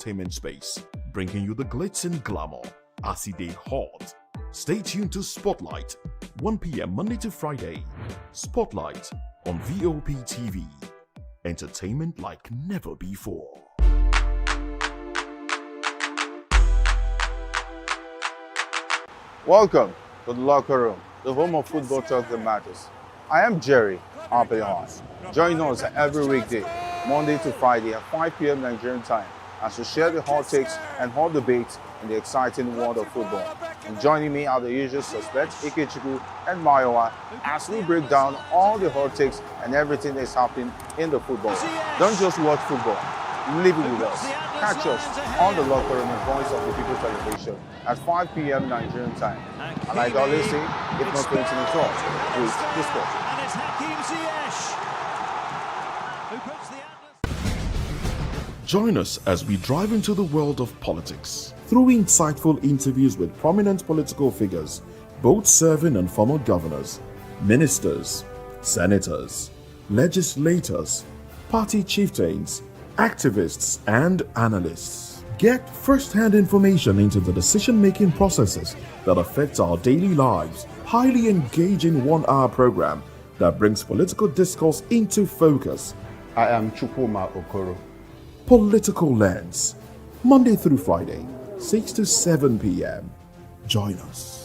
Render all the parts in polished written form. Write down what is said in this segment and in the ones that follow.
entertainment space, bringing you the glitz and glamour as it day hot. Stay tuned to Spotlight, 1 p.m. Monday to Friday. Spotlight on VOP TV. Entertainment like never before. Welcome to the locker room, the home of football talk that matters. I am Jerry Arpelhon. Join us every weekday, Monday to Friday at 5 p.m. Nigerian time, as we share the hot takes and hot debates in the exciting world of football. And joining me are the usual suspects, Ikechukwu and Matawalle, as we break down all the hot takes and everything that's happening in the football. Don't just watch football, live it with us. Catch us on the locker room and Voice of the People television at 5 p.m. Nigerian time. And like I always say, if not going to the talk, please discuss. And it's Hakim Ziyech who puts the Atlas. Join us as we drive into the world of politics through insightful interviews with prominent political figures, both serving and former governors, ministers, senators, legislators, party chieftains, activists, and analysts. Get first-hand information into the decision-making processes that affect our daily lives. Highly engaging one-hour program that brings political discourse into focus. I am Chukwuma Okoro. Political Lens, Monday through Friday, 6 to 7 p.m. Join us.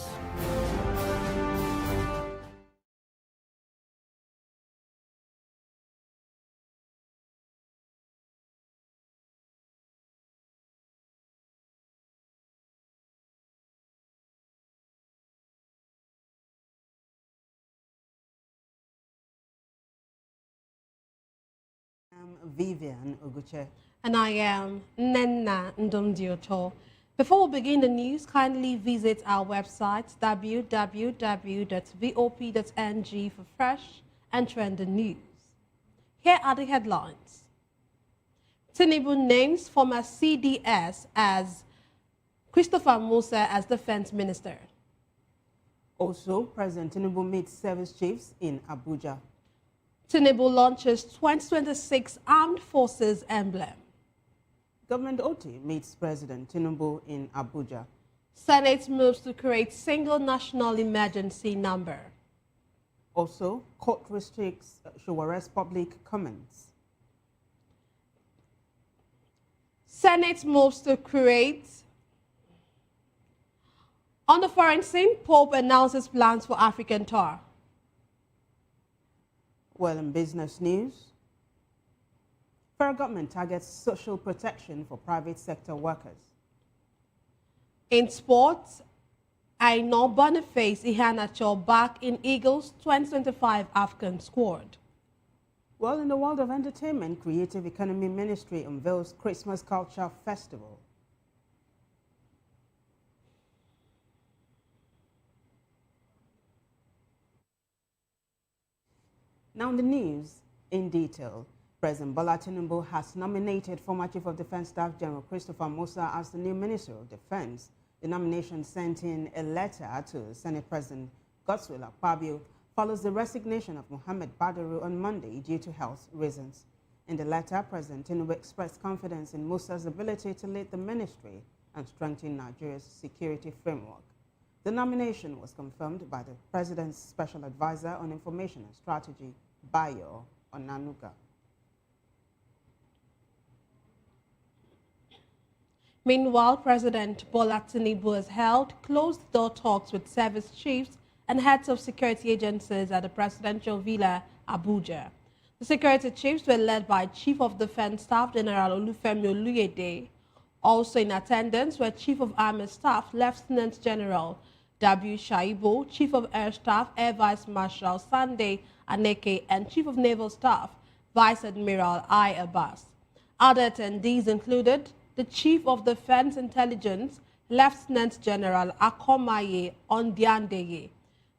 I'm Vivian Oguche. And I am Nenna Ndomdioto. Before we begin the news, kindly visit our website www.vop.ng for fresh and trending news. Here are the headlines. Tinubu names former CDS as Christopher Musa as Defense Minister. Also, President Tinubu meets service chiefs in Abuja. Tinubu launches 2026 Armed Forces emblem. Government OT meets President Tinubu in Abuja. Senate moves to create single national emergency number. Also, court restricts should arrest public comments. Senate moves to create. On the foreign scene, Pope announces plans for African tour. Well, in business news, federal government targets social protection for private sector workers. In sports, Aino Boniface Ihanacho back in Eagles 2025 African squad. Well, in the world of entertainment, Creative Economy Ministry unveils Christmas Culture Festival. Now the news in detail. President Bola Tinubu has nominated former Chief of Defense Staff General Christopher Musa as the new Minister of Defense. The nomination sent in a letter to Senate President Godswill Akpabio follows the resignation of Mohammed Badaru on Monday due to health reasons. In the letter, President Tinubu expressed confidence in Musa's ability to lead the ministry and strengthen Nigeria's security framework. The nomination was confirmed by the President's Special Advisor on Information and Strategy, Bayo Onanuga. Meanwhile, President Bola Tinubu has held closed-door talks with service chiefs and heads of security agencies at the presidential villa, Abuja. The security chiefs were led by Chief of Defense Staff General Olufemi Oluyede. Also in attendance were Chief of Army Staff Lieutenant General W. Shaibu, Chief of Air Staff Air Vice Marshal Sunday Aneke, and Chief of Naval Staff Vice Admiral I. Abbas. Other attendees included the Chief of Defense Intelligence Lieutenant General Akomaye Ondiandeye,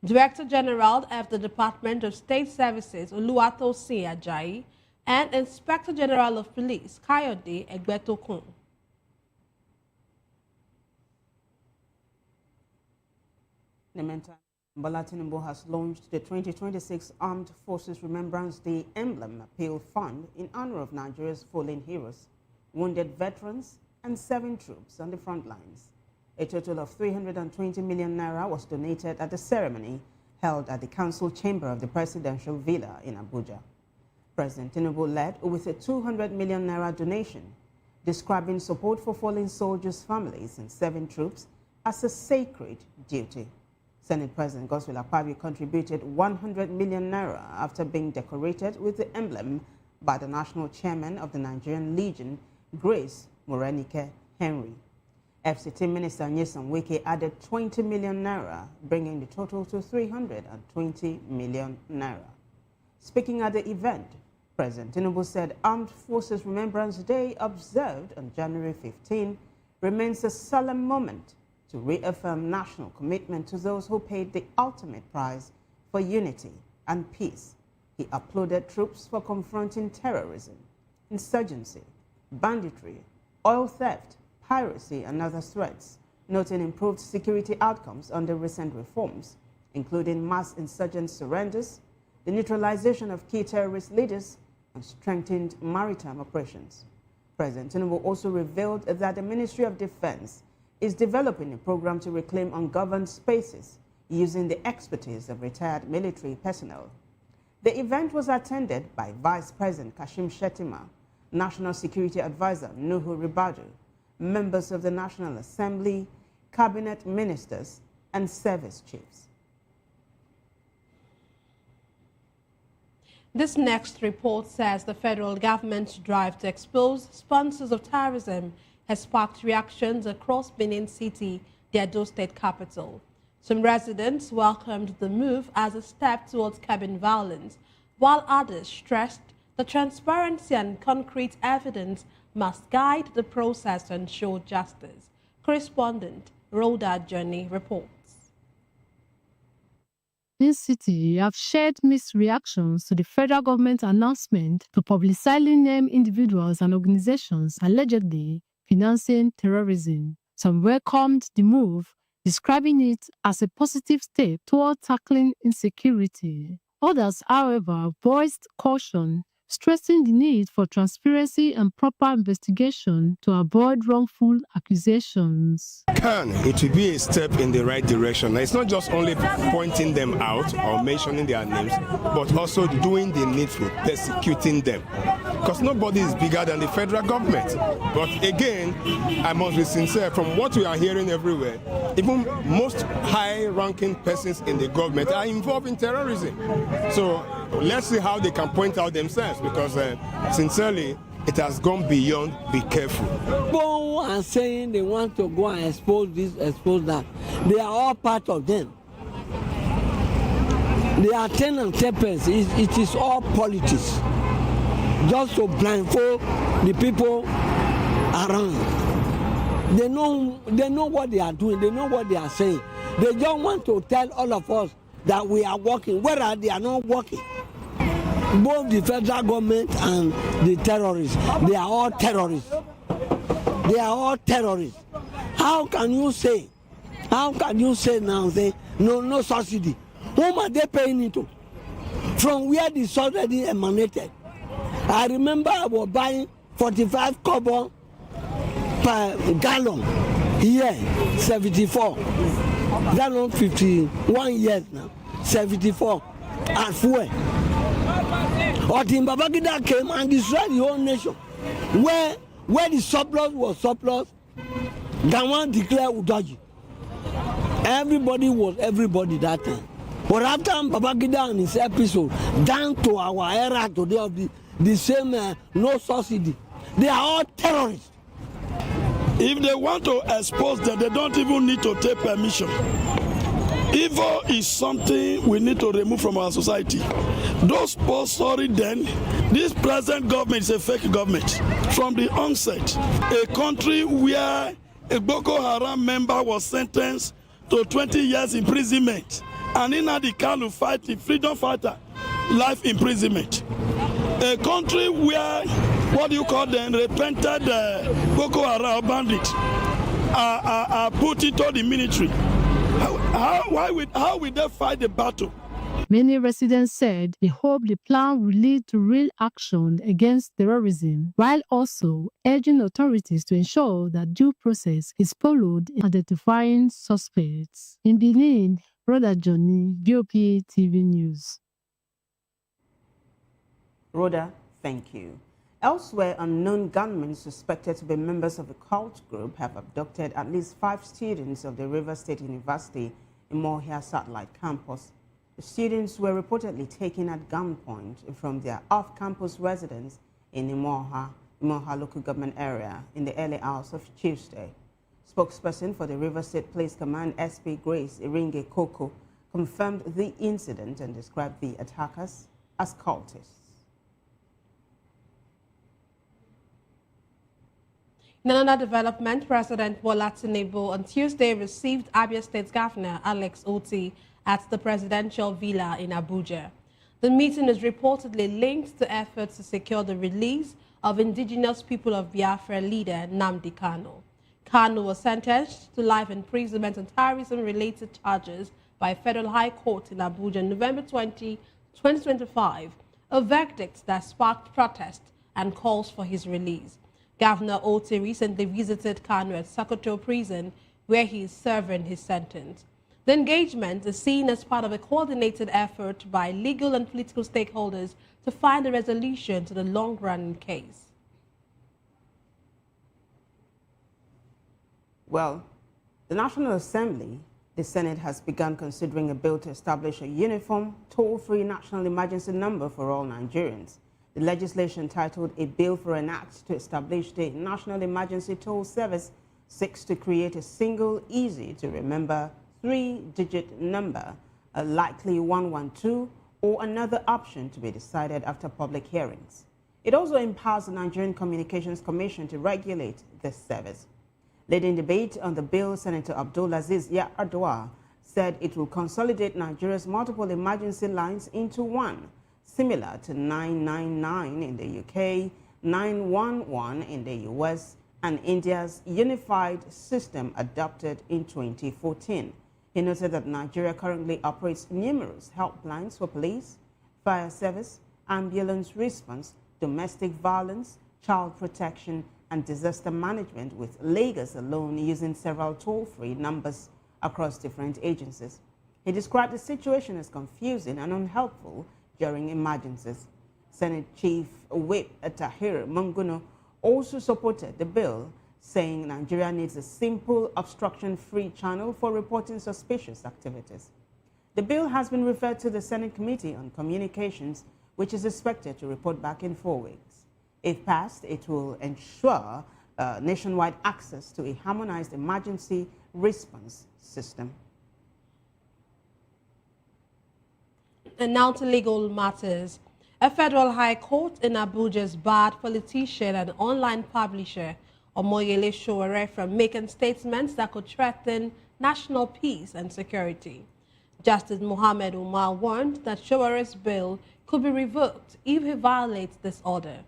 Director General of the Department of State Services Oluwatosin Ajayi, and Inspector General of Police Kayode Egbetokun. In the meantime, Bola Tinubu has launched the 2026 Armed Forces Remembrance Day Emblem Appeal Fund in honor of Nigeria's fallen heroes, wounded veterans, and 7 troops on the front lines. A total of 320 million naira was donated at the ceremony held at the council chamber of the presidential villa in Abuja. President Tinubu led with a 200 million naira donation, describing support for fallen soldiers' families and 7 troops as a sacred duty. Senate President Godswill Akpabio contributed 100 million naira after being decorated with the emblem by the national chairman of the Nigerian Legion, Grace Morenike Henry. FCT Minister Nyesom Wike added 20 million naira, bringing the total to 320 million naira. Speaking at the event, President Tinubu said Armed Forces Remembrance Day, observed on January 15, remains a solemn moment to reaffirm national commitment to those who paid the ultimate price for unity and peace. He applauded troops for confronting terrorism, insurgency, banditry, oil theft, piracy, and other threats, noting improved security outcomes under recent reforms, including mass insurgent surrenders, the neutralization of key terrorist leaders, and strengthened maritime operations. President Tinubu also revealed that the Ministry of Defense is developing a program to reclaim ungoverned spaces using the expertise of retired military personnel. The event was attended by Vice President Kashim Shettima, National Security Advisor Nuhu Ribadu, members of the National Assembly, cabinet ministers, and service chiefs. This next report says the federal government's drive to expose sponsors of terrorism has sparked reactions across Benin City, the Edo State capital. Some residents welcomed the move as a step towards curbing violence, while others stressed the transparency and concrete evidence must guide the process to ensure justice. Correspondent Rhoda Journey reports. Benin City have shared mixed reactions to the federal government announcement to publicly name individuals and organizations allegedly financing terrorism. Some welcomed the move, describing it as a positive step toward tackling insecurity. Others, however, voiced caution, stressing the need for transparency and proper investigation to avoid wrongful accusations. It will be a step in the right direction. It's not just only pointing them out or mentioning their names, but also doing the needful, persecuting them. Because nobody is bigger than the federal government. But again, I must be sincere, from what we are hearing everywhere, even most high-ranking persons in the government are involved in terrorism. So let's see how they can point out themselves, because sincerely, it has gone beyond be careful. People are saying they want to go and expose this, expose that. They are all part of them. They are 10 and 10%. It is all politics. Just to blindfold the people around. They know what they are doing. They know what they are saying. They just want to tell all of us that we are working, whereas they are not working. Both the federal government and the terrorists, they are all terrorists. They are all terrorists. How can you say now, say, no subsidy? Whom are they paying into? From where the subsidy emanated? I remember I was buying 45 kobo per gallon here, 74. Gallon 51 years now, 74 at fuel. Otin Babangida came and destroyed the whole nation. Where the surplus was surplus, Gawan declared Udaji. Everybody was everybody that time. But after Babangida and his episode, down to our era today of the same no subsidy, they are all terrorists. If they want to expose them, they don't even need to take permission. Evil is something we need to remove from our society. Those sponsoring them, this present government is a fake government. From the onset, a country where a Boko Haram member was sentenced to 20 years imprisonment, and Nnamdi Kanu fight the freedom fighter, life imprisonment. A country where, what do you call them, repented Boko Haram bandits are put into the military. How will they fight the battle? Many residents said they hope the plan will lead to real action against terrorism, while also urging authorities to ensure that due process is followed in identifying suspects. In Benin, Brother Johnny, VOP TV News. Rhoda, thank you. Elsewhere, unknown gunmen suspected to be members of a cult group have abducted at least 5 students of the River State University in Mohia Satellite Campus. The students were reportedly taken at gunpoint from their off-campus residence in Imoha local government area in the early hours of Tuesday. Spokesperson for the River State Police Command, SP Grace Iringe Koko, confirmed the incident and described the attackers as cultists. In another development, President Bola Tinubu on Tuesday received Abia State Governor Alex Oti at the presidential villa in Abuja. The meeting is reportedly linked to efforts to secure the release of indigenous people of Biafra leader Nnamdi Kanu. Kanu was sentenced to life imprisonment on terrorism-related charges by a federal high court in Abuja on November 20, 2025, a verdict that sparked protest and calls for his release. Governor Oti recently visited Kanu at Sokoto prison, where he is serving his sentence. The engagement is seen as part of a coordinated effort by legal and political stakeholders to find a resolution to the long-running case. Well, the National Assembly, the Senate has begun considering a bill to establish a uniform, toll-free national emergency number for all Nigerians. The legislation, titled A Bill for an Act to Establish the National Emergency Toll Service, seeks to create a single, easy-to-remember 3-digit number, a likely 112, or another option to be decided after public hearings. It also empowers the Nigerian Communications Commission to regulate this service. Leading debate on the bill, Senator Abdulaziz Yar'Adua said it will consolidate Nigeria's multiple emergency lines into one, similar to 999 in the UK, 911 in the US, and India's unified system adopted in 2014. He noted that Nigeria currently operates numerous helplines for police, fire service, ambulance response, domestic violence, child protection, and disaster management, with Lagos alone using several toll-free numbers across different agencies. He described the situation as confusing and unhelpful during emergencies. Senate Chief Whip Tahir Manguno also supported the bill, saying Nigeria needs a simple, obstruction-free channel for reporting suspicious activities. The bill has been referred to the Senate Committee on Communications, which is expected to report back in 4 weeks. If passed, it will ensure nationwide access to a harmonized emergency response system. And now to legal matters. A federal high court in Abuja's barred politician and online publisher Omoyele Sowore from making statements that could threaten national peace and security. Justice Mohammed Umar warned that Sowore's bail could be revoked if he violates this order.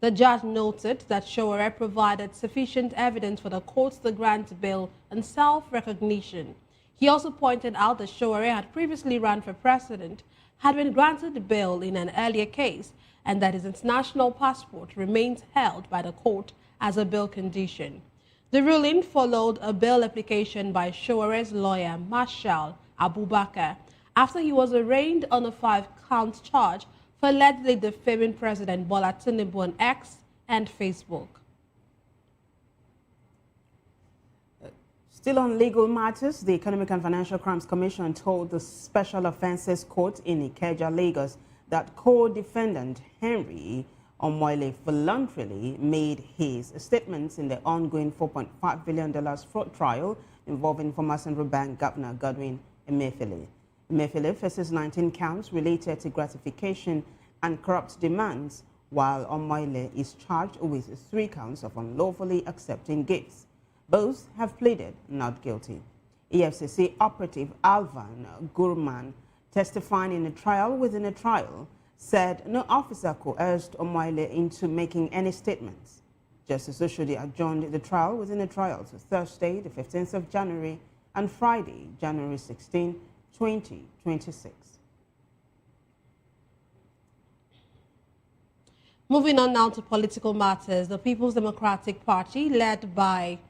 The judge noted that Sowore provided sufficient evidence for the courts to grant bail and self-recognition. He also pointed out that Sowore had previously run for president, had been granted bail in an earlier case, and that his international passport remains held by the court as a bail condition. The ruling followed a bail application by Sowore's lawyer, Marshal Abubakar, after he was arraigned on a 5-count charge for allegedly defaming President Bola Tinubu on X and Facebook. Still on legal matters, the Economic and Financial Crimes Commission told the Special Offences Court in Ikeja, Lagos, that co-defendant Henry Omoyele voluntarily made his statements in the ongoing $4.5 billion fraud trial involving former Central Bank Governor Godwin Emefiele. Emefiele faces 19 counts related to gratification and corrupt demands, while Omoyele is charged with 3 counts of unlawfully accepting gifts. Both have pleaded not guilty. EFCC operative Alvan Gurman, testifying in a trial within a trial, said no officer coerced Omoyele into making any statements. Justice Oshodi adjourned the trial within a trial to Thursday, the 15th of January, and Friday, January 16, 2026. Moving on now to political matters, the People's Democratic Party, led by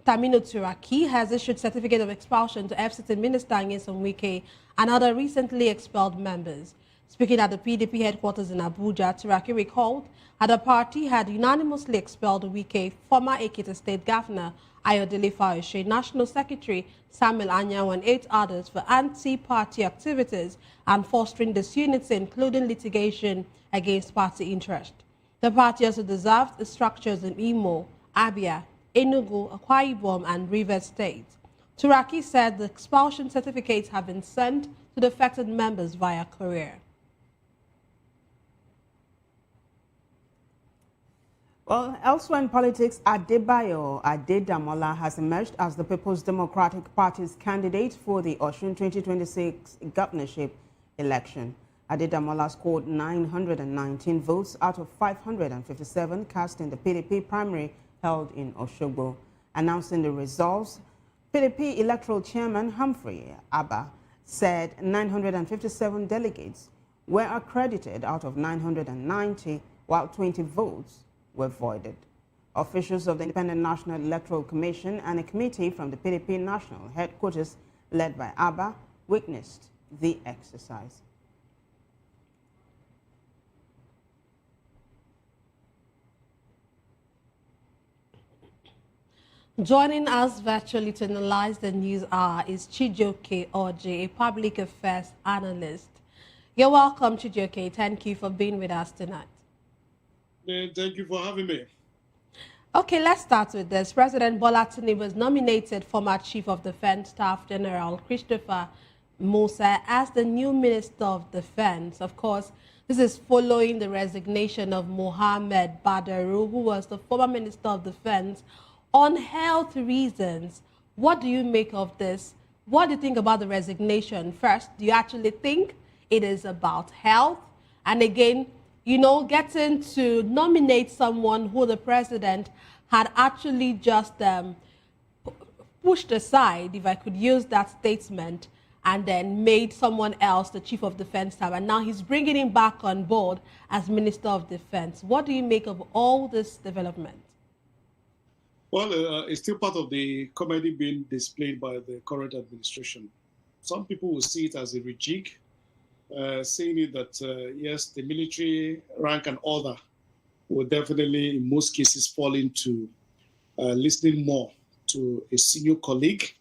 Tamino Turaki, has issued certificate of expulsion to FCT Minister Nyesom Wike and other recently expelled members. Speaking at the PDP headquarters in Abuja, Turaki recalled that the party had unanimously expelled Wike, former Ekiti State Governor Ayodele Fayose, National Secretary Samuel Anyanwu, and 8 others for anti-party activities and fostering disunity, including litigation against party interest. The party also dissolved its structures in Imo, Abia, Enugu, Akwa Ibom, and Rivers State. Turaki said the expulsion certificates have been sent to the affected members via courier. Well, elsewhere in politics, Adebayo Adedamola has emerged as the People's Democratic Party's candidate for the Osun 2026 governorship election. Adedamola scored 919 votes out of 557 cast in the PDP primary held in Osogbo. Announcing the results, PDP electoral chairman Humphrey Abba said 957 delegates were accredited out of 990, while 20 votes were voided. Officials of the Independent National Electoral Commission and a committee from the PDP National Headquarters, led by Abba, witnessed the exercise. Joining us virtually to analyze the news hour is Chijioke Oji, a public affairs analyst. You're welcome, Chijioke. Thank you for being with us tonight. Thank you for having me. Okay, let's start with this. President Bola Tinubu has nominated former Chief of Defense Staff General Christopher Musa as the new Minister of Defense. Of course, this is following the resignation of Mohammed Badaru, who was the former Minister of Defense, on health reasons. What do you make of this? What do you think about the resignation? First, do you actually think it is about health? And again, you know, getting to nominate someone who the president had actually just pushed aside, if I could use that statement, and then made someone else the Chief of Defense Staff, and now he's bringing him back on board as Minister of Defense. What do you make of all this development? Well, it's still part of the comedy being displayed by the current administration. Some people will see it as a rejig, saying it that, yes, the military rank and order will definitely, in most cases, fall into listening more to a senior colleague,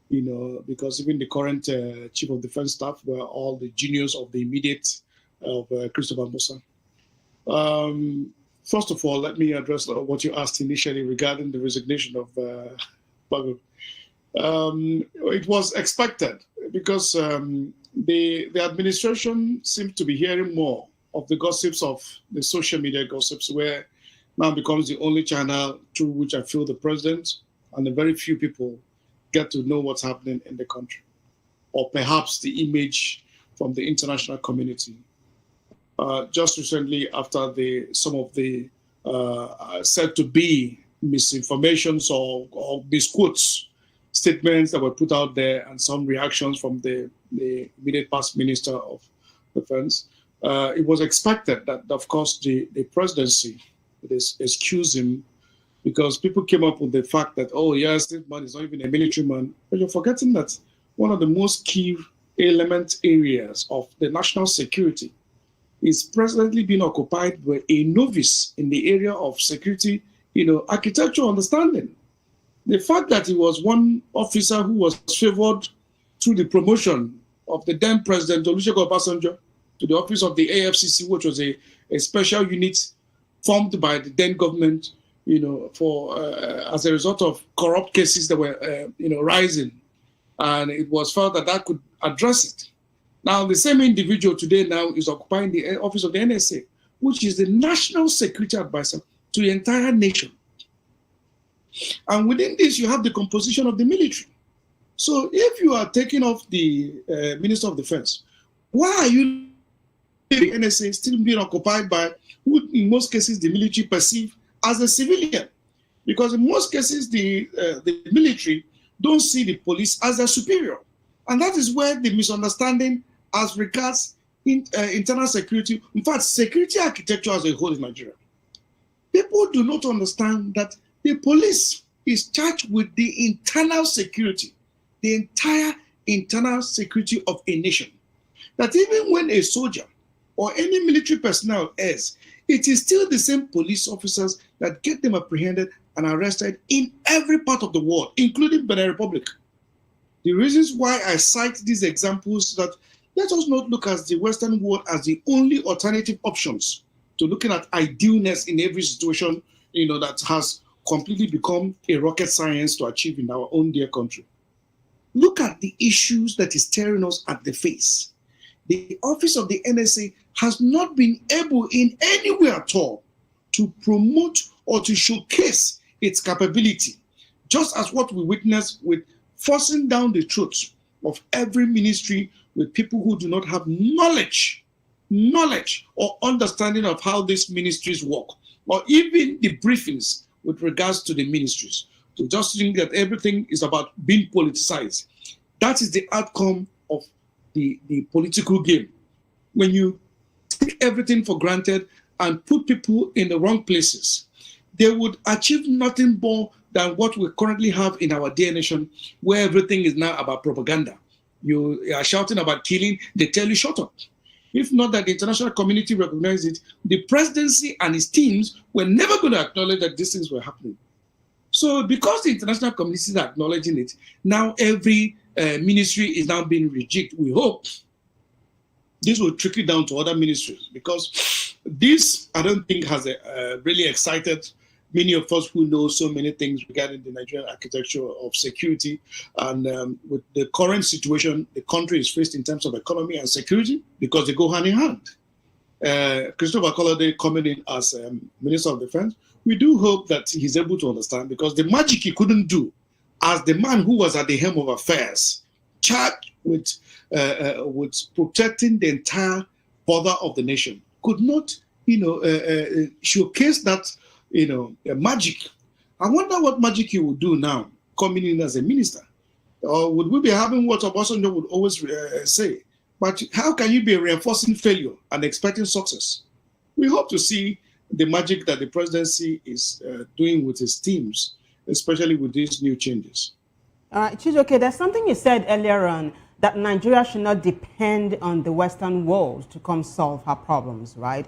you know, because even the current Chief of Defense Staff were all the juniors of the immediate of Christopher Musa. First of all, let me address what you asked initially regarding the resignation of Bagu. It was expected because the administration seems to be hearing more of the gossips of the social media gossips, where now becomes the only channel through which I feel the president and the very few people get to know what's happening in the country, or perhaps the image from the international community. Just recently, after some of the said to be misinformations or misquotes, statements that were put out there, and some reactions from the immediate past Minister of Defense, it was expected that, of course, the presidency would excuse him, because people came up with the fact that, oh, yes, this man is not even a military man. But you're forgetting that one of the most key element areas of the national security is presently being occupied by a novice in the area of security, you know, architectural understanding. The fact that he was one officer who was favored through the promotion of the then President Olusegun Obasanjo to the office of the AFCC, which was a special unit formed by the then government, you know, for as a result of corrupt cases that were, you know, rising, and it was felt that that could address it. Now, the same individual today now is occupying the office of the NSA, which is the national security advisor to the entire nation. And within this, you have the composition of the military. So if you are taking off the Minister of Defense, why are you the NSA still being occupied by who, in most cases, the military perceive as a civilian? Because in most cases, the military don't see the police as their superior. And that is where the misunderstanding as regards internal security, in fact, security architecture as a whole in Nigeria. People do not understand that the police is charged with the internal security, the entire internal security of a nation. That even when a soldier or any military personnel is, it is still the same police officers that get them apprehended and arrested in every part of the world, including Benin Republic. The reasons why I cite these examples that let us not look at the Western world as the only alternative options to looking at idealness in every situation, that has completely become a rocket science to achieve in our own dear country. Look at the issues that is staring us at the face. The office of the NSA has not been able in any way at all to promote or to showcase its capability, just as what we witnessed with forcing down the throats of every ministry with people who do not have knowledge or understanding of how these ministries work, or even the briefings with regards to the ministries. To just think that everything is about being politicized. That is the outcome of the political game. When you take everything for granted and put people in the wrong places, they would achieve nothing more than what we currently have in our dear nation, where everything is now about propaganda. You are shouting about killing, they tell you shut up. If not that the international community recognized it, the presidency and its teams were never going to acknowledge that these things were happening. So because the international community is acknowledging it, now every ministry is now being rejected. We hope this will trickle down to other ministries, because this, I don't think, has really excited many of us who know so many things regarding the Nigerian architecture of security. And with the current situation the country is faced in terms of economy and security, because they go hand in hand. Christopher Collade coming in as Minister of Defense, we do hope that he's able to understand, because the magic he couldn't do as the man who was at the helm of affairs, charged with protecting the entire border of the nation, could not, showcase that, magic. I wonder what magic he would do now, coming in as a minister. Or would we be having what Obasanjo would always say? But how can you be reinforcing failure and expecting success? We hope to see the magic that the presidency is doing with its teams, especially with these new changes. Chijoke, there's something you said earlier on, that Nigeria should not depend on the Western world to come solve her problems, right?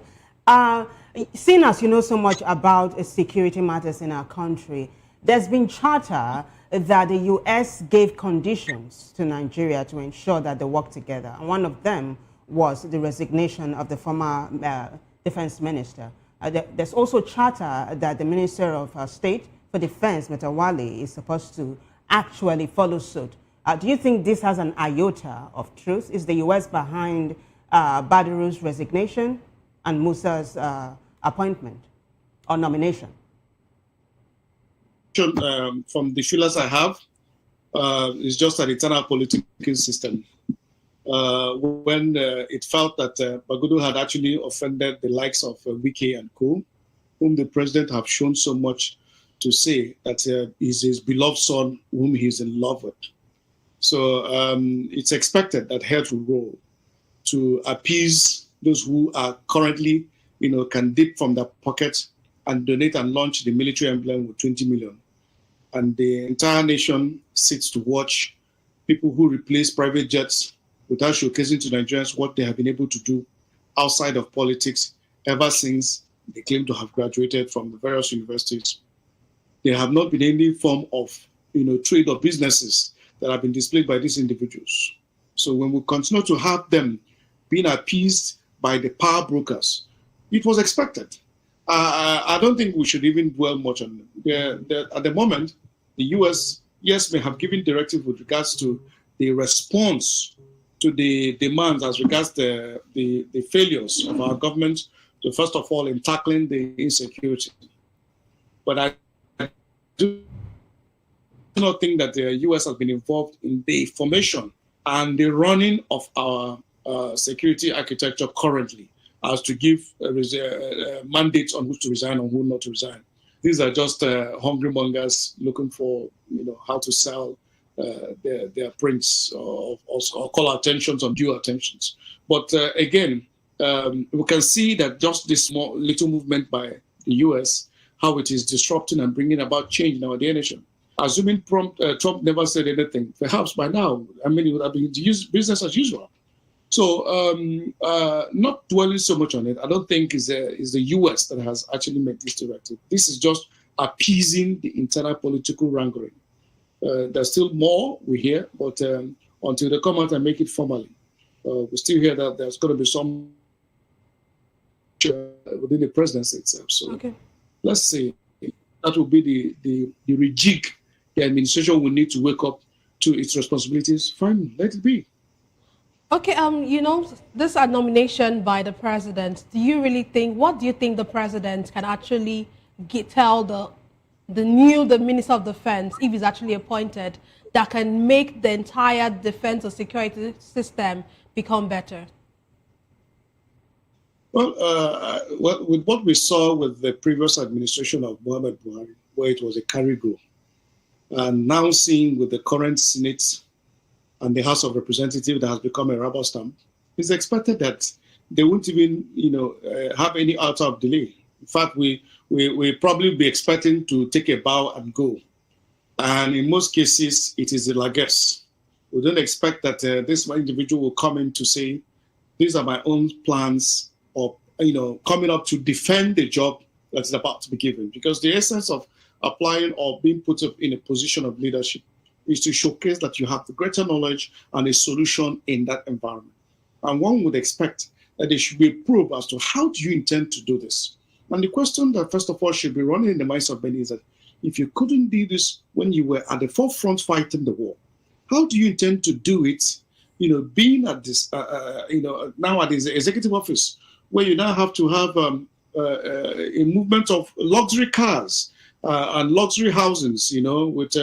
Seeing as you know so much about security matters in our country, there's been chatter that the U.S. gave conditions to Nigeria to ensure that they work together. And one of them was the resignation of the former defense minister. There's also chatter that the Minister of State for Defense, Matawalle, is supposed to actually follow suit. Do you think this has an iota of truth? Is the U.S. behind Badiru's resignation and Musa's appointment or nomination? From the feelers I have, it's just an internal political system. When it felt that Bagudu had actually offended the likes of Wike and co, whom the president have shown so much to say that is his beloved son, whom he's in love with. So it's expected that heads will roll to appease those who are currently, can dip from their pockets and donate and launch the military emblem with 20 million. And the entire nation sits to watch people who replace private jets without showcasing to Nigerians what they have been able to do outside of politics ever since they claim to have graduated from the various universities. There have not been any form of, trade or businesses that have been displayed by these individuals. So when we continue to have them being appeased by the power brokers, it was expected. I don't think we should even dwell much on them. At the moment, the U.S., yes, may have given directive with regards to the response to the demands as regards the failures of our government to, first of all, in tackling the insecurity. But I do not think that the U.S. has been involved in the formation and the running of our security architecture currently, as to give mandates on who to resign and who not to resign. These are just hungry mongers looking for, how to sell their prints or call attentions on due attentions. But again, we can see that just this small little movement by the US, how it is disrupting and bringing about change in our dear nation. Assuming Trump never said anything, perhaps by now, I mean, it would have been business as usual. So not dwelling so much on it, I don't think is the US that has actually made this directive. This is just appeasing the internal political wrangling. There's still more we hear, but until they come out and make it formally, we still hear that there's going to be some within the presidency itself. So let's see. That will be the rejig the administration will need to wake up to its responsibilities. Fine, let it be. Okay, you know, this nomination by the president, what do you think the president can actually tell the Minister of Defense, if he's actually appointed, that can make the entire defense or security system become better? Well, with what we saw with the previous administration of Muhammad Buhari, where it was a carry-go, and now seeing with the current Senate and the House of Representatives that has become a rubber stamp, it's expected that they won't even, have any out of delay. In fact, we probably be expecting to take a bow and go. And in most cases, it is the largesse. We don't expect that this individual will come in to say, these are my own plans, or, coming up to defend the job that is about to be given. Because the essence of applying or being put up in a position of leadership is to showcase that you have the greater knowledge and a solution in that environment. And one would expect that there should be a probe as to how do you intend to do this? And the question that first of all should be running in the minds of many is that if you couldn't do this when you were at the forefront fighting the war, how do you intend to do it, being at this, now at the executive office, where you now have to have a movement of luxury cars and luxury housings, with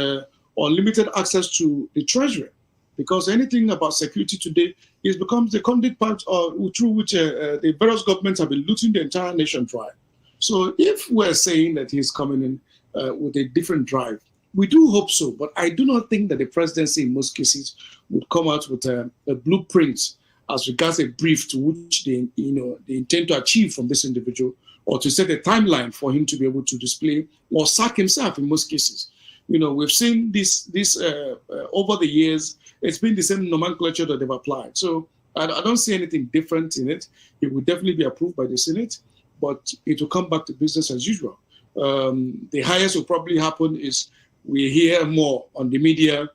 unlimited access to the treasury, because anything about security today becomes the conduit part through which the various governments have been looting the entire nation dry. So if we're saying that he's coming in with a different drive, we do hope so, but I do not think that the presidency in most cases would come out with a blueprint as regards a brief to which they intend to achieve from this individual, or to set a timeline for him to be able to display or sack himself in most cases. We've seen this over the years. It's been the same nomenclature that they've applied. So I don't see anything different in it. It will definitely be approved by the Senate, but it will come back to business as usual. The highest will probably happen is we hear more on the media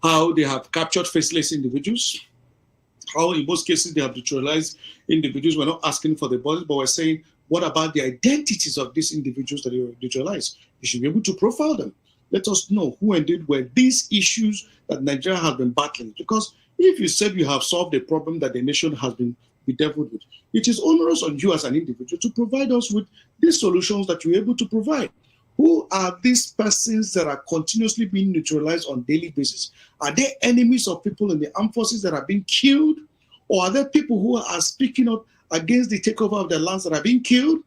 how they have captured faceless individuals, how in most cases they have neutralized individuals. We're not asking for the bodies, but we're saying, what about the identities of these individuals that you neutralized? You should be able to profile them. Let us know who indeed were these issues that Nigeria has been battling. Because if you said you have solved a problem that the nation has been bedeviled with, it is onerous on you as an individual to provide us with these solutions that you're able to provide. Who are these persons that are continuously being neutralized on a daily basis? Are they enemies of people in the armed forces that are being killed? Or are there people who are speaking up against the takeover of their lands that are being killed?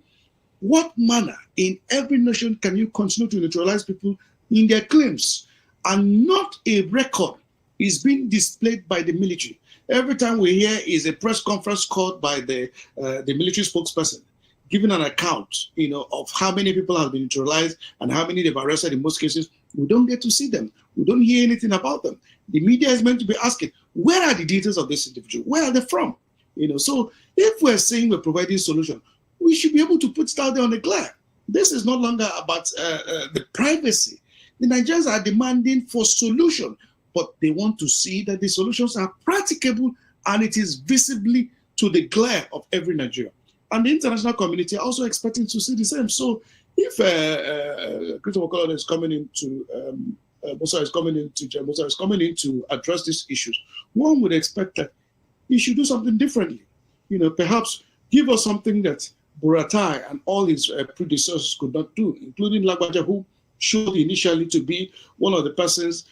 What manner in every nation can you continue to neutralize people in their claims, and not a record is being displayed by the military? Every time we hear is a press conference called by the military spokesperson, giving an account, of how many people have been neutralized and how many they've arrested. In most cases, we don't get to see them. We don't hear anything about them. The media is meant to be asking, where are the details of this individual? Where are they from? So if we're saying we're providing solution, we should be able to put it out there on the glare. This is no longer about the privacy. The Nigerians are demanding for solution, but they want to see that the solutions are practicable and it is visibly to the glare of every Nigerian. And the international community are also expecting to see the same. So if Christopher Colon is coming into Musa is coming in to address these issues, one would expect that he should do something differently. Perhaps give us something that Buratai and all his predecessors could not do, including Lagbaja, who showed initially to be one of the persons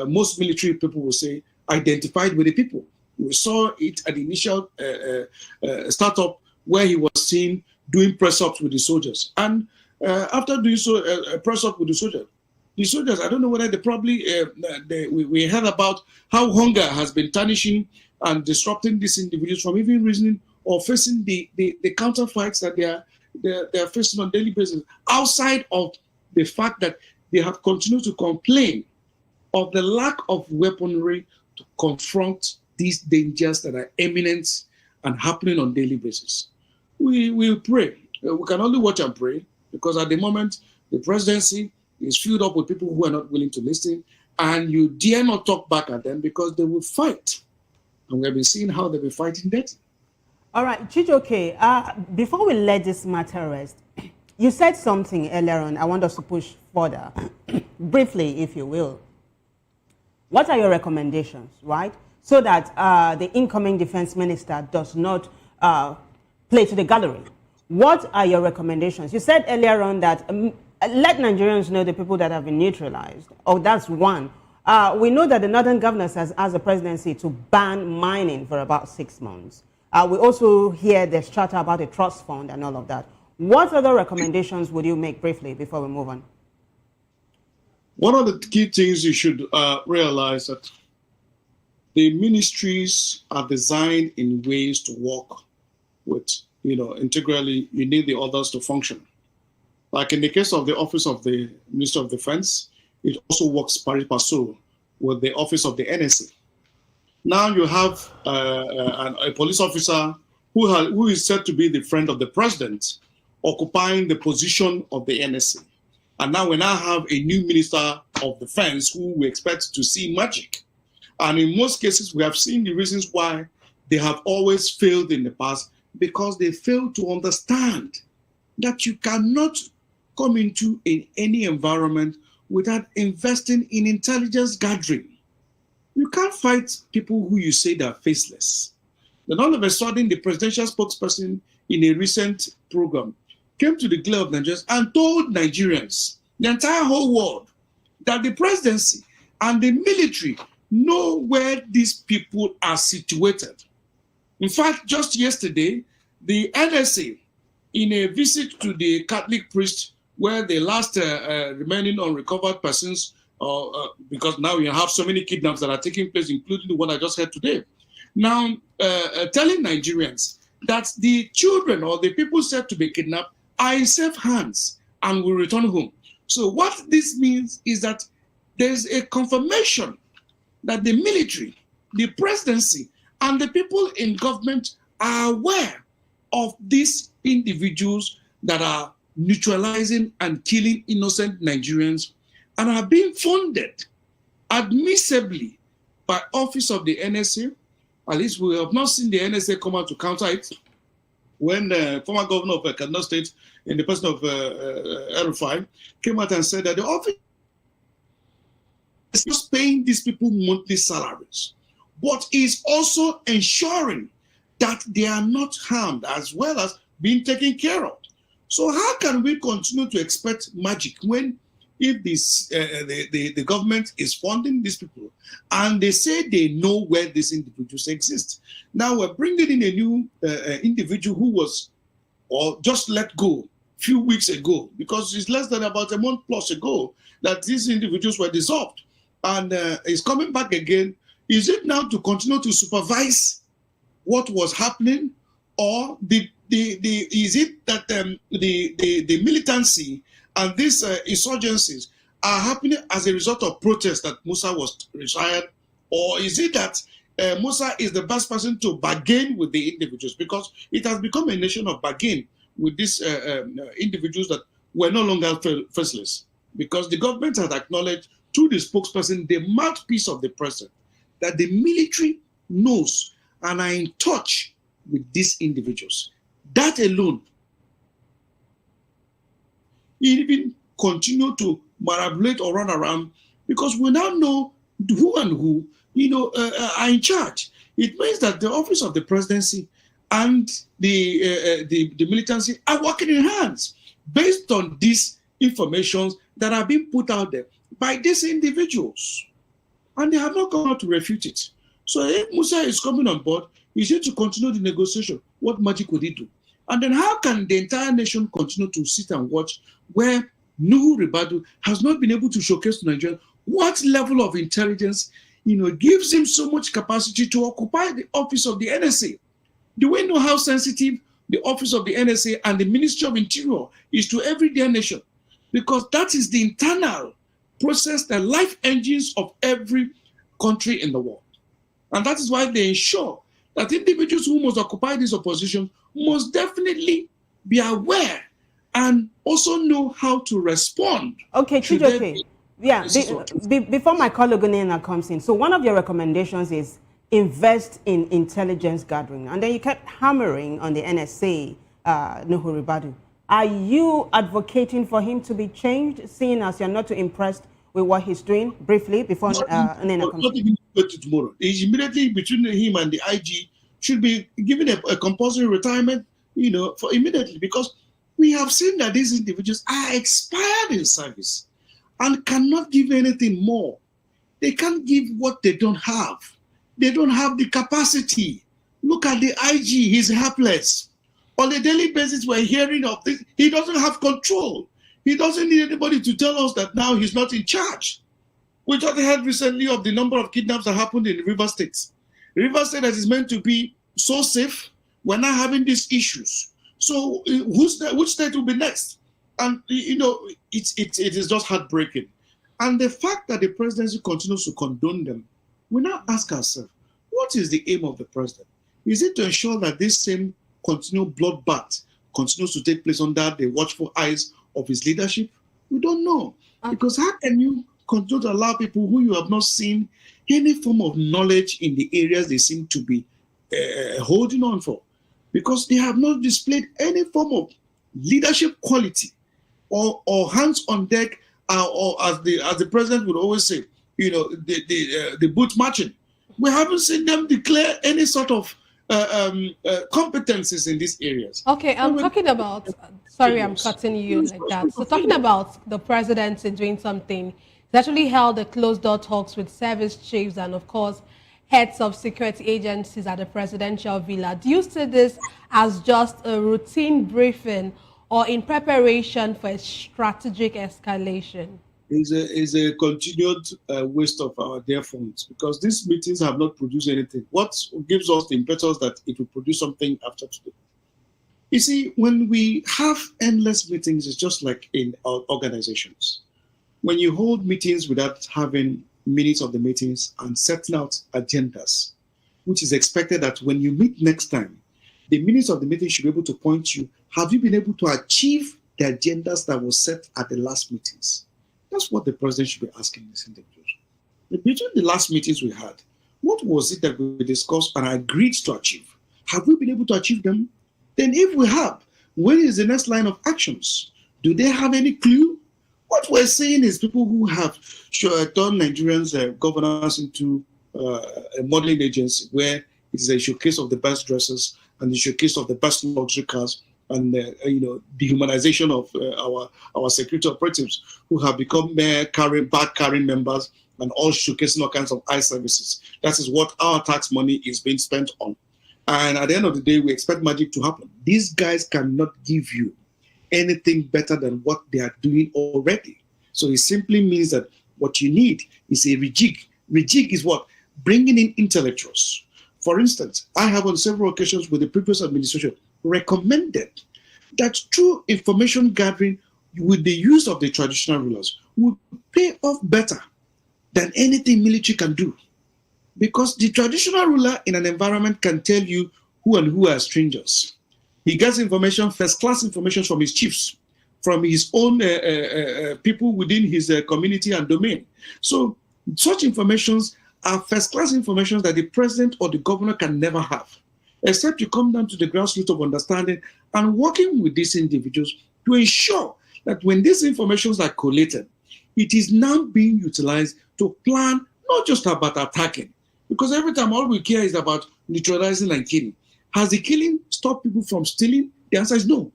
most military people will say identified with the people. We saw it at the initial startup where he was seen doing press ups with the soldiers, and after doing so, press up with the soldiers, The soldiers, I don't know whether they probably, we heard about how hunger has been tarnishing and disrupting these individuals from even reasoning or facing the counterfights that they are facing on a daily basis, outside of the fact that they have continued to complain of the lack of weaponry to confront these dangers that are imminent and happening on a daily basis. We pray. We can only watch and pray, because at the moment, the presidency is filled up with people who are not willing to listen, and you dare not talk back at them because they will fight. And we have been seeing how they've been fighting that. All right, Chijioke, before we let this matter rest, you said something earlier on. I want us to push further, briefly, if you will. What are your recommendations, right? So that the incoming defense minister does not play to the gallery. What are your recommendations? You said earlier on that let Nigerians know the people that have been neutralized. Oh, that's one. We know that the Northern Governors has asked the presidency to ban mining for about 6 months. We also hear there's chatter about a trust fund and all of that. What other recommendations would you make briefly before we move on? One of the key things you should realize that the ministries are designed in ways to work with, integrally. You need the others to function. Like in the case of the Office of the Minister of Defense, it also works pari passu with the Office of the NSA. Now you have a police officer who is said to be the friend of the president occupying the position of the NSA. And now we have a new Minister of Defense who we expect to see magic. And in most cases, we have seen the reasons why they have always failed in the past, because they fail to understand that you cannot come into any environment without investing in intelligence gathering. You can't fight people who you say they are faceless. Then all of a sudden, the presidential spokesperson in a recent program came to the glare of Nigerians and told Nigerians, the entire whole world, that the presidency and the military know where these people are situated. In fact, just yesterday, the NSA, in a visit to the Catholic priest, where the last remaining unrecovered persons, because now you have so many kidnaps that are taking place, including the one I just heard today, now telling Nigerians that the children or the people said to be kidnapped are in safe hands and will return home. So what this means is that there's a confirmation that the military, the presidency, and the people in government are aware of these individuals that are neutralizing and killing innocent Nigerians and are being funded admissibly by Office of the NSA. At least we have not seen the NSA come out to counter it. When the former governor of Kaduna State, in the person of El-Rufai, came out and said that the office is just paying these people monthly salaries, but is also ensuring that they are not harmed as well as being taken care of. So how can we continue to expect magic when, if this the government is funding these people and they say they know where these individuals exist? Now we're bringing in a new individual who was just let go a few weeks ago, because it's less than about a month plus ago that these individuals were dissolved, and is coming back again. Is it now to continue to supervise what was happening, or is it that the militancy and these insurgencies are happening as a result of protests that Musa was retired, or is it that Musa is the best person to bargain with the individuals, because it has become a nation of bargain with these individuals that were no longer faceless, because the government has acknowledged through the spokesperson, the mouthpiece of the president, that the military knows and are in touch with these individuals. That alone, even continue to manipulate or run around, because we now know who and who are in charge. It means that the office of the presidency and the militancy are working in hands based on these informations that are being put out there by these individuals, and they have not come out to refute it. So if Musa is coming on board, he's going to continue the negotiation. What magic would he do? And then how can the entire nation continue to sit and watch where Nuhu Ribadu has not been able to showcase to Nigeria what level of intelligence, gives him so much capacity to occupy the office of the NSA. Do we know how sensitive the office of the NSA and the Ministry of Interior is to everyday nation? Because that is the internal process, the life engines of every country in the world. And that is why they ensure that individuals who must occupy this opposition must definitely be aware and also know how to respond. Okay, Chijoke. Yeah, before my colleague Gunena comes in, so one of your recommendations is invest in intelligence gathering. And then you kept hammering on the NSA, Nuhu Ribadu. Are you advocating for him to be changed, seeing as you're not too impressed with what he's doing? Briefly, before Nena comes in. Not even tomorrow. It's immediately between him and the IG should be given a compulsory retirement, for immediately, because we have seen that these individuals are expired in service and cannot give anything more. They can't give what they don't have. They don't have the capacity. Look at the IG, he's helpless. On a daily basis, we're hearing of this. He doesn't have control. He doesn't need anybody to tell us that now he's not in charge. We just heard recently of the number of kidnaps that happened in River State. River State that is meant to be so safe, we're now having these issues. So which state will be next? And it is just heartbreaking. And the fact that the presidency continues to condone them, we now ask ourselves, what is the aim of the president? Is it to ensure that this same continual bloodbath continues to take place under the watchful eyes of his leadership? We don't know. Because how can you continue to allow people who you have not seen any form of knowledge in the areas they seem to be holding on for? Because they have not displayed any form of leadership quality or hands on deck, or as the president would always say, the boot matching. We haven't seen them declare any sort of competencies in these areas. Okay, I'm talking about, sorry, I'm cutting you like that. So talking about the president doing something, he's actually held a closed-door talks with service chiefs and, of course, heads of security agencies at the presidential villa. Do you see this as just a routine briefing or in preparation for a strategic escalation? Is a continued waste of our dear funds, because these meetings have not produced anything. What gives us the impetus that it will produce something after today? You see, when we have endless meetings, it's just like in our organizations. When you hold meetings without having minutes of the meetings and setting out agendas, which is expected that when you meet next time, the minutes of the meeting should be able to point you, have you been able to achieve the agendas that were set at the last meetings? That's what the president should be asking this individual. Between the last meetings we had, what was it that we discussed and agreed to achieve? Have we been able to achieve them? Then if we have, when is the next line of actions? Do they have any clue? What we're saying is people who have turned Nigerians' governance into a modeling agency where it is a showcase of the best dresses and the showcase of the best luxury cars and dehumanization of our security operatives who have become carrying members and all showcasing all kinds of eye services. That is what our tax money is being spent on. And at the end of the day, we expect magic to happen. These guys cannot give you anything better than what they are doing already. So it simply means that what you need is a rejig. Rejig is what? Bringing in intellectuals. For instance, I have on several occasions with the previous administration recommended that through information gathering with the use of the traditional rulers would pay off better than anything military can do. Because the traditional ruler in an environment can tell you who and who are strangers. He gets information, first-class information from his chiefs, from his own people within his community and domain. So such informations are first-class information that the president or the governor can never have, except you come down to the grassroots of understanding and working with these individuals to ensure that when these informations are collated, it is now being utilized to plan not just about attacking, because every time all we care is about neutralizing and killing. Has the killing stopped people from stealing? The answer is no.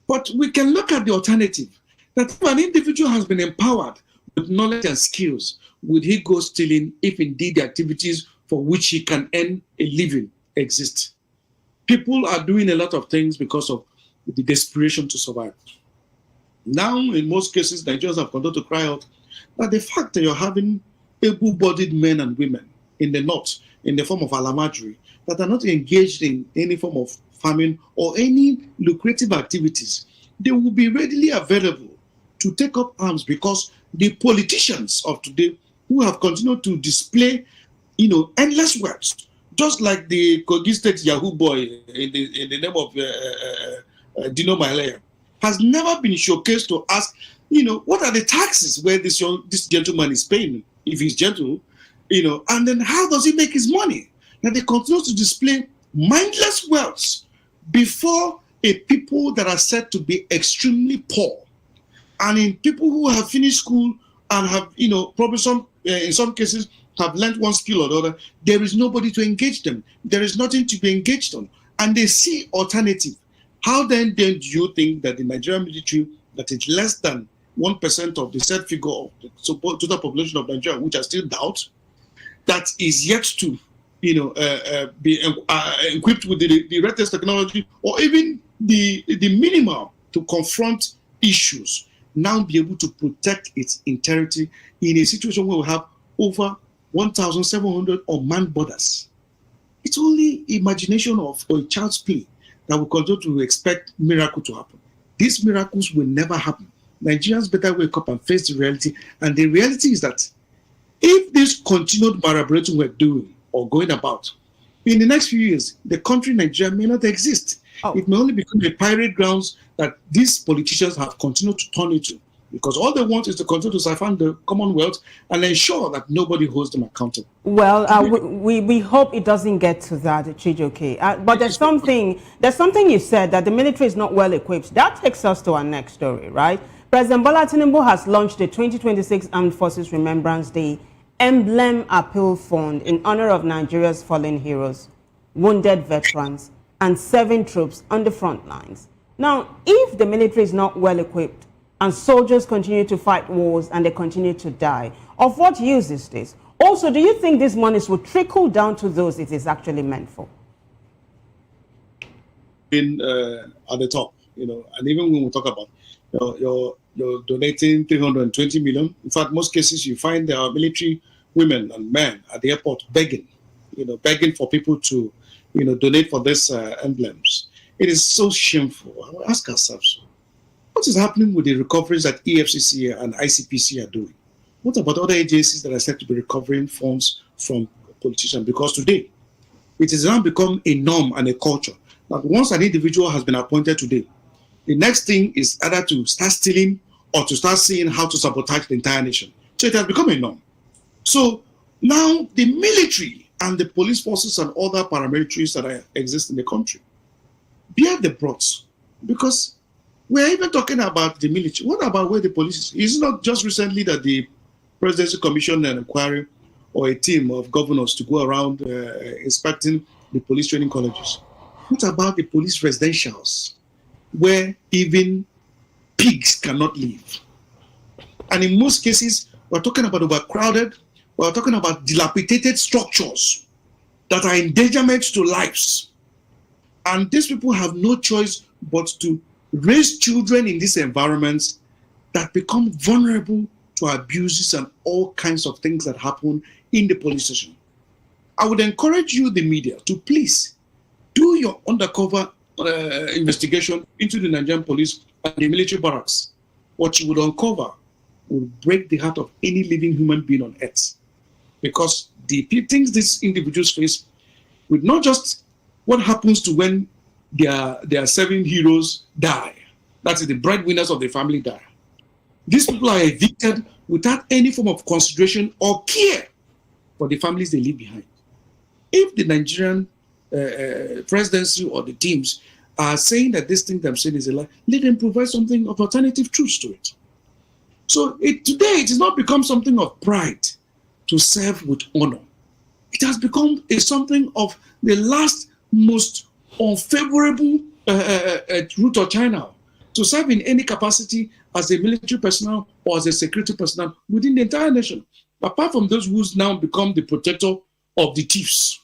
But we can look at the alternative, that if an individual has been empowered with knowledge and skills, would he go stealing if indeed the activities for which he can earn a living exist? People are doing a lot of things because of the desperation to survive. Now, in most cases, Nigerians have continued to cry out that the fact that you're having able-bodied men and women in the north, in the form of alamajiri, that are not engaged in any form of farming or any lucrative activities, they will be readily available to take up arms because the politicians of today who have continued to display, endless wealth, just like the Kogi State Yahoo boy in the name of Dino Malaya, has never been showcased to ask, what are the taxes where this gentleman is paying, if he's gentle, and then how does he make his money? And they continue to display mindless wealth before a people that are said to be extremely poor. And in people who have finished school and have, probably in some cases, have learned one skill or the other, there is nobody to engage them. There is nothing to be engaged on. And they see alternative. How then do you think that the Nigerian military, that is less than 1% of the said figure of the total population of Nigeria, which I still doubt, that is yet to be equipped with the latest technology or even the minimum to confront issues, now be able to protect its integrity in a situation where we have over 1,700 unmanned borders? It's only imagination of a child's play that will continue to expect miracle to happen. These miracles will never happen. Nigerians better wake up and face the reality. And the reality is that if this continued malaborating we're doing or going about, in the next few years, the country Nigeria may not exist. Oh. It may only become a pirate grounds that these politicians have continued to turn into, because all they want is to continue to siphon the Commonwealth and ensure that nobody holds them accountable. Well, we hope it doesn't get to that, Chijioke. But there's something you said, that the military is not well equipped. That takes us to our next story, right? President Bola Tinubu has launched the 2026 Armed Forces Remembrance Day Emblem Appeal Fund in honor of Nigeria's fallen heroes, wounded veterans, and serving troops on the front lines. Now, if the military is not well equipped and soldiers continue to fight wars and they continue to die, of what use is this? Also, do you think these monies will trickle down to those it is actually meant for? At the top, and even when we talk about you're donating 320 million. In fact, most cases you find there are military women and men at the airport begging for people to, donate for these emblems. It is so shameful. I will ask ourselves, what is happening with the recoveries that EFCC and ICPC are doing? What about other agencies that are said to be recovering funds from politicians? Because today, it has now become a norm and a culture that once an individual has been appointed today, the next thing is either to start stealing or to start seeing how to sabotage the entire nation. So it has become a norm. So now the military and the police forces and other paramilitaries that exist in the country bear the brunt, because we're even talking about the military. What about where the police is? It's not just recently that the presidency commissioned an inquiry or a team of governors to go around inspecting the police training colleges. What about the police residentials, where even pigs cannot live? And in most cases, we're talking about overcrowded, we're talking about dilapidated structures that are endangerment to lives. And these people have no choice but to raise children in these environments that become vulnerable to abuses and all kinds of things that happen in the police station. I would encourage you, the media, to please do your undercover investigation into the Nigerian police and the military barracks. What you would uncover will break the heart of any living human being on earth, because the things these individuals face with not just what happens to when their serving heroes die, that is the breadwinners of the family die. These people are evicted without any form of consideration or care for the families they leave behind. If the Nigerian presidency or the teams are saying that this thing they're saying is a lie, let them provide something of alternative truth to it. So today it has not become something of pride to serve with honor. It has become something of the last most unfavorable route or channel to serve in any capacity as a military personnel or as a security personnel within the entire nation, apart from those who's now become the protector of the thieves.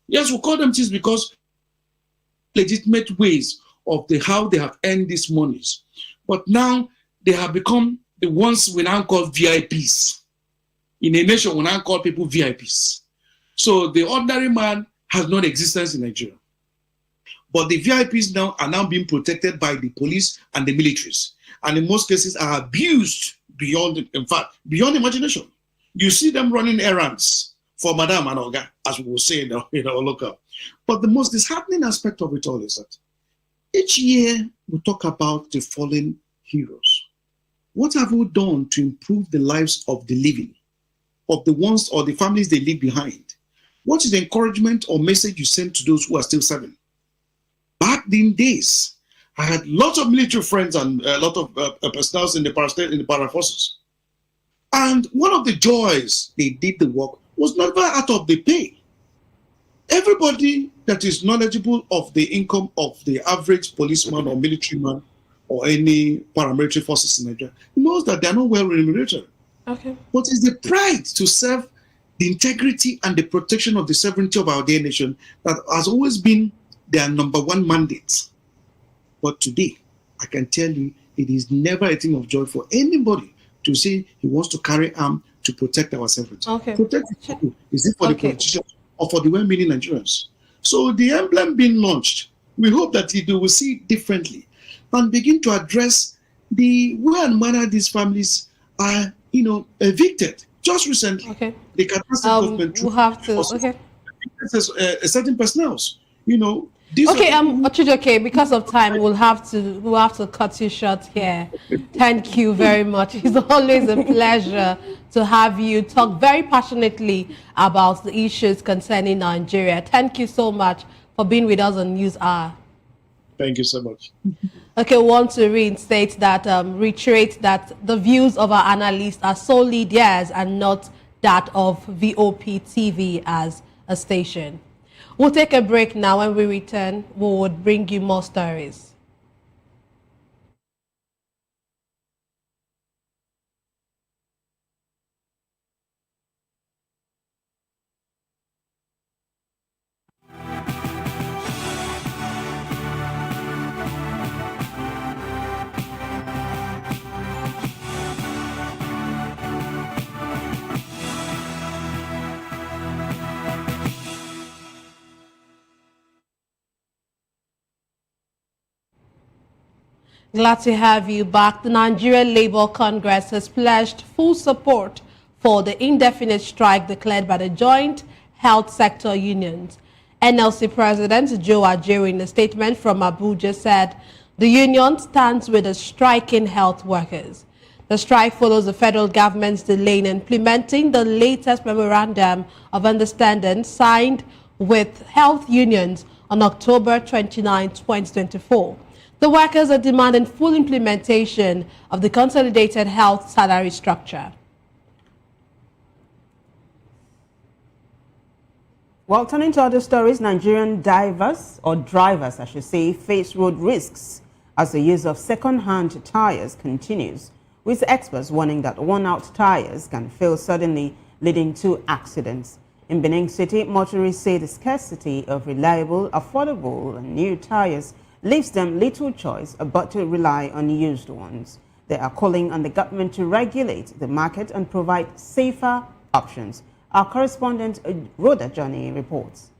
Yes, we call them thieves because legitimate ways of how they have earned these monies. But now they have become the ones we now call VIPs. In a nation, we now call people VIPs. So the ordinary man has no existence in Nigeria. But the VIPs now are now being protected by the police and the militaries. And in most cases are abused beyond imagination. You see them running errands for Madam and Oga, as we will say in our local. But the most disheartening aspect of it all is that each year we talk about the fallen heroes. What have we done to improve the lives of the living, of the ones or the families they leave behind? What is the encouragement or message you send to those who are still serving? Back in days, I had lots of military friends and a lot of personnel in the paraforces. And one of the joys they did the work was never out of the pay. Everybody that is knowledgeable of the income of the average policeman or military man or any paramilitary forces in Nigeria knows that they are not well remunerated. Okay. But it's the pride to serve the integrity and the protection of the sovereignty of our dear nation that has always been their number one mandate. But today, I can tell you, it is never a thing of joy for anybody to say he wants to carry arm to protect our sovereignty. Okay. Protect the people. Is it for the politicians or for the well-meaning Nigerians? So the emblem being launched, we hope that they will see it differently and begin to address the way and manner these families are, evicted. Just recently, the catastrophe government we'll have to. Okay. Certain personnel, Ochijoke, because of time, we'll have to cut you short here. Thank you very much. It's always a pleasure to have you talk very passionately about the issues concerning Nigeria. Thank you so much for being with us on News Hour. Thank you so much. Okay, we want to reiterate that the views of our analysts are solely theirs and not that of VOP TV as a station. We'll take a break now. When we return, we will bring you more stories. Glad to have you back. The Nigerian Labour Congress has pledged full support for the indefinite strike declared by the joint health sector unions. NLC President Joe Ajaero, in a statement from Abuja, said the union stands with the striking health workers. The strike follows the federal government's delay in implementing the latest memorandum of understanding signed with health unions on October 29, 2024. The workers are demanding full implementation of the consolidated health salary structure. Well, turning to other stories, Nigerian drivers, I should say, face road risks as the use of second-hand tires continues, with experts warning that worn-out tires can fail suddenly, leading to accidents. In Benin City, motorists say the scarcity of reliable, affordable, and new tires leaves them little choice but to rely on used ones. They are calling on the government to regulate the market and provide safer options. Our correspondent, Rhoda Johnny, reports.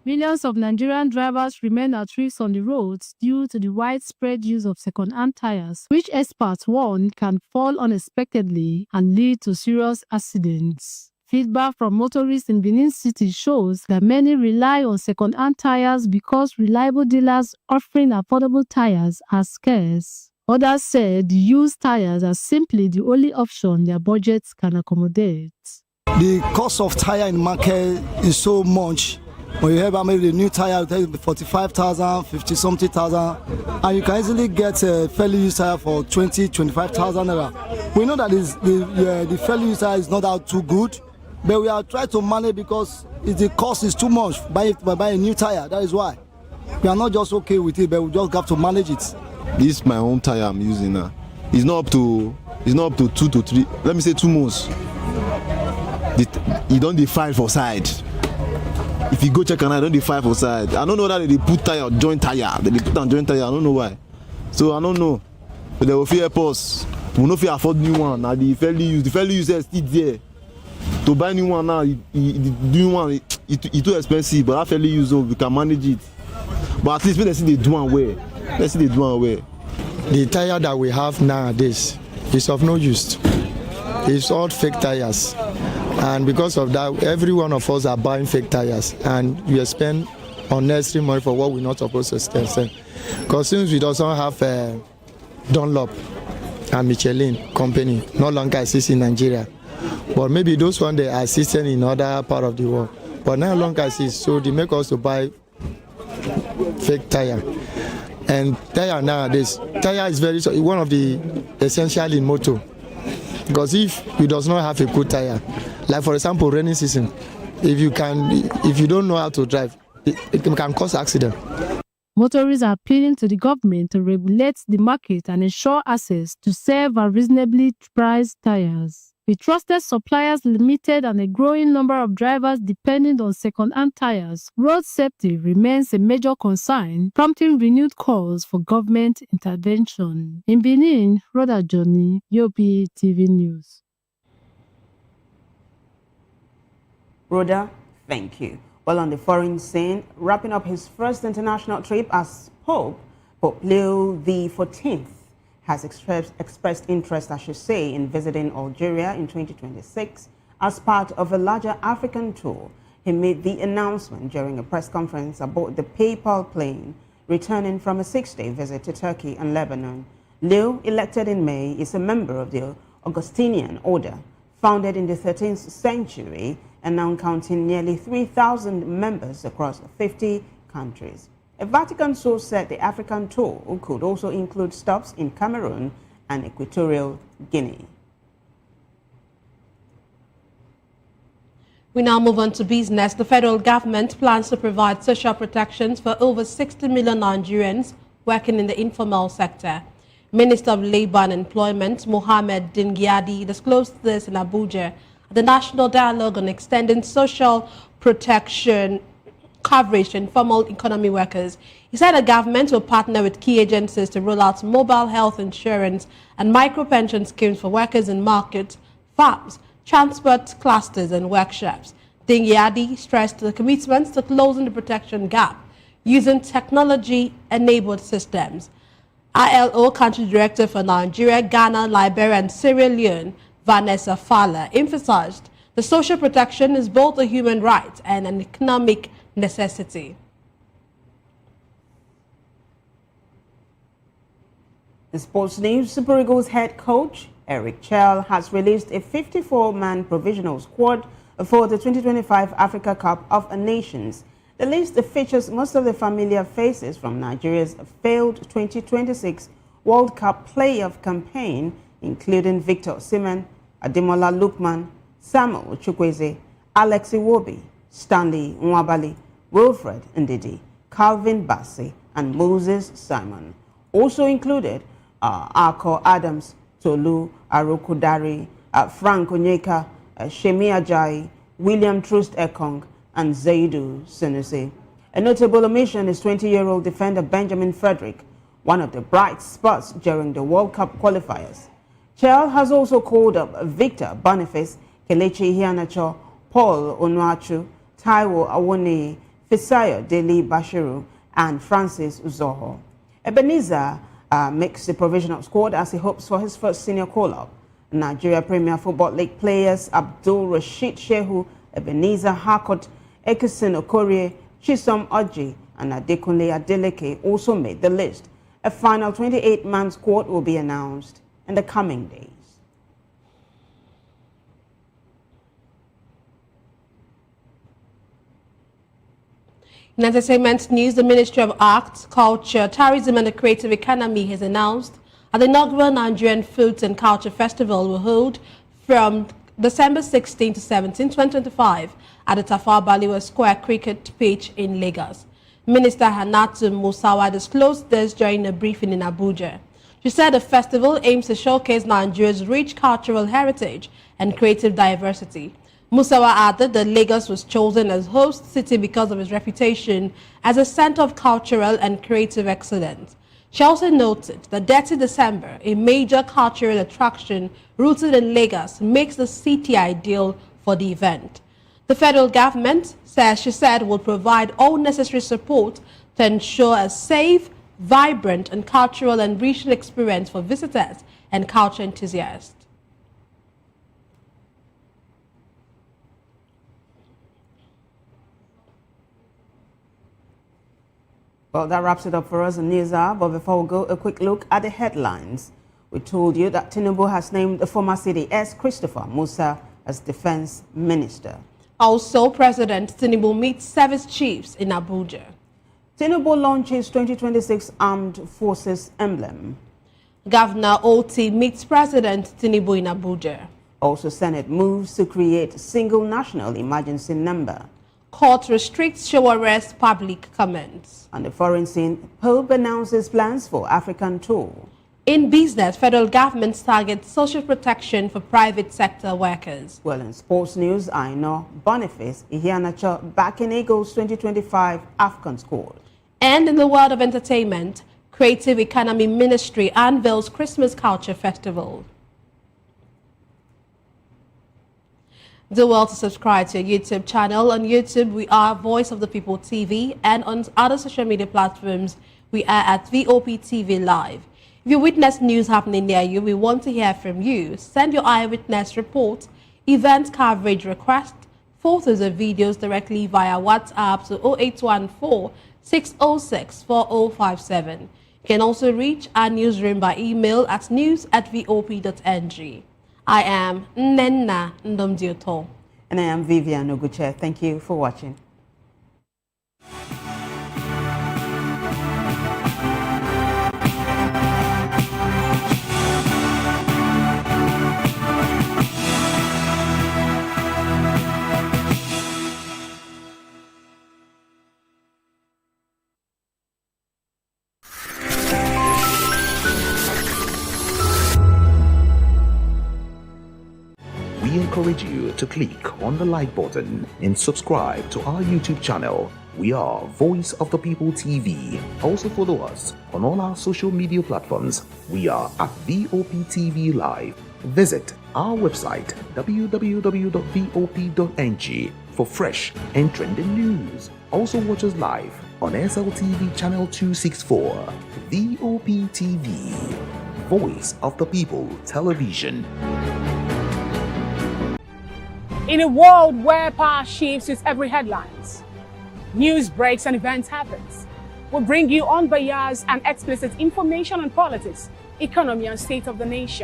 Millions of Nigerian drivers remain at risk on the roads due to the widespread use of second-hand tires, which experts warn can fall unexpectedly and lead to serious accidents. Feedback from motorists in Benin City shows that many rely on second-hand tires because reliable dealers offering affordable tires are scarce. Others said used tires are simply the only option their budgets can accommodate. The cost of tire in the market is so much. When you have maybe the new tire, it will 45,000, 50-something thousand, and you can easily get a fairly used tire for 20,000-25,000 naira. We know that the fairly used tire is not out too good. But we are trying to manage because the cost is too much by buying a new tire. That is why. We are not just okay with it, but we just have to manage it. This is my own tire I'm using now. It's not up to 2 to 3, let me say 2 months. You don't define for side. If you go check and I don't define for side. I don't know that they put tire, joint tire. They put on joint tire, I don't know why. So I don't know. But they will help us. we no fit afford new one. Now the fairly use is still there. To buy new one now, the new one it too expensive, but that fairly use we can manage it. But at least when they see they do one way, The tire that we have nowadays is of no use. It's all fake tires, and because of that, every one of us are buying fake tires, and we spend unnecessary money for what we're not supposed to spend. Because since we don't have Dunlop and Michelin company no longer exist in Nigeria, but maybe those one they are existing in other part of the world, but no longer exist, so they make us to buy fake tire. And tire nowadays, tire is one of the essential in motor, because if you does not have a good tire, like for example rainy season, if you don't know how to drive, it can cause accident. Motorists are appealing to the government to regulate the market and ensure access to safe and reasonably priced tires. With trusted suppliers limited and a growing number of drivers depending on second-hand tires, road safety remains a major concern, prompting renewed calls for government intervention. In Benin, Rhoda Johnny, UOP TV News. Rhoda, thank you. Well, on the foreign scene, wrapping up his first international trip as Pope Leo XIV has expressed interest, I should say, in visiting Algeria in 2026 as part of a larger African tour. He made the announcement during a press conference aboard the papal plane returning from a 6-day visit to Turkey and Lebanon. Leo, elected in May, is a member of the Augustinian order, founded in the 13th century and now counting nearly 3,000 members across 50 countries. A Vatican source said the African tour could also include stops in Cameroon and Equatorial Guinea. We now move on to business. The federal government plans to provide social protections for over 60 million Nigerians working in the informal sector. Minister of Labour and Employment, Mohammed Dingyadi, disclosed this in Abuja at the National Dialogue on Extending Social Protection Coverage to Informal Economy Workers. He said the government will partner with key agencies to roll out mobile health insurance and micro-pension schemes for workers in markets, farms, transport clusters and workshops. Dingyadi stressed the commitments to closing the protection gap using technology-enabled systems. ILO Country Director for Nigeria, Ghana, Liberia and Sierra Leone, Vanessa Fowler, emphasized the social protection is both a human right and an economic necessity. In sports news, Super Eagles head coach Eric Chell has released a 54-man provisional squad for the 2025 Africa Cup of Nations. The list features most of the familiar faces from Nigeria's failed 2026 World Cup playoff campaign, including Victor Osimhen, Ademola Lookman, Samuel Chukwueze, Alex Iwobi, Stanley Nwabali, Wilfred Ndidi, Calvin Bassey, and Moses Simon. Also included are Arko Adams, Tolu Arokudari, Frank Onyeka, Shemi Ajayi, William Troost Ekong, and Zaidu Senuse. A notable omission is 20-year-old defender Benjamin Frederick, one of the bright spots during the World Cup qualifiers. Chell has also called up Victor Boniface, Kelechi Iheanacho, Paul Onuachu, Taiwo Awoniyi, Fisayo Deli Bashiru, and Francis Uzoho. Ebenezer makes the provisional squad as he hopes for his first senior call-up. Nigeria Premier Football League players Abdul Rashid Shehu, Ebenezer Harcourt, Ekison Okorie, Chisom Oji, and Adekunle Adeleke also made the list. A final 28-man squad will be announced in the coming days. In entertainment news, the Ministry of Arts, Culture, Tourism and the Creative Economy has announced that the inaugural Nigerian Foods and Culture Festival will hold from December 16 to 17, 2025 at the Tafawa Balewa Square Cricket Pitch in Lagos. Minister Hannatu Musawa disclosed this during a briefing in Abuja. She said the festival aims to showcase Nigeria's rich cultural heritage and creative diversity. Musawa added that Lagos was chosen as host city because of its reputation as a center of cultural and creative excellence. She also noted that Dirty December, a major cultural attraction rooted in Lagos, makes the city ideal for the event. The federal government, she said, will provide all necessary support to ensure a safe, vibrant and cultural enriching experience for visitors and culture enthusiasts. Well, that wraps it up for us in News Hour. But before we go, a quick look at the headlines. We told you that Tinubu has named the former CDS Christopher Musa as Defense Minister. Also, President Tinubu meets service chiefs in Abuja. Tinubu launches 2026 Armed Forces emblem. Governor Oti meets President Tinubu in Abuja. Also, Senate moves to create single national emergency number. Court restricts show arrest public comments. On the foreign scene, Pope announces plans for African tour. In business, federal government targets social protection for private sector workers. Well, in sports news, I know Boniface Iheanacho back in Eagles 2025 AFCON squad. And in the world of entertainment, Creative Economy Ministry unveils Christmas Culture Festival. Do well to subscribe to our YouTube channel. On YouTube, we are Voice of the People TV, and on other social media platforms, we are at VOP TV Live. If you witness news happening near you, we want to hear from you. Send your eyewitness report, event coverage request, photos or videos directly via WhatsApp to 0814-606-4057. You can also reach our newsroom by email at news@vop.ng. I am Nnenna Ndomdioto. And I am Vivian Oguche. Thank you for watching. We encourage you to click on the like button and subscribe to our YouTube channel. We are Voice of the People TV. Also follow us on all our social media platforms. We are at VOP TV Live. Visit our website www.vop.ng for fresh and trending news. Also watch us live on SLTV channel 264. VOP TV, Voice of the People Television. In a world where power shifts with every headlines, news breaks and events happens, we bring you unbiased and explicit information on politics, economy and state of the nation.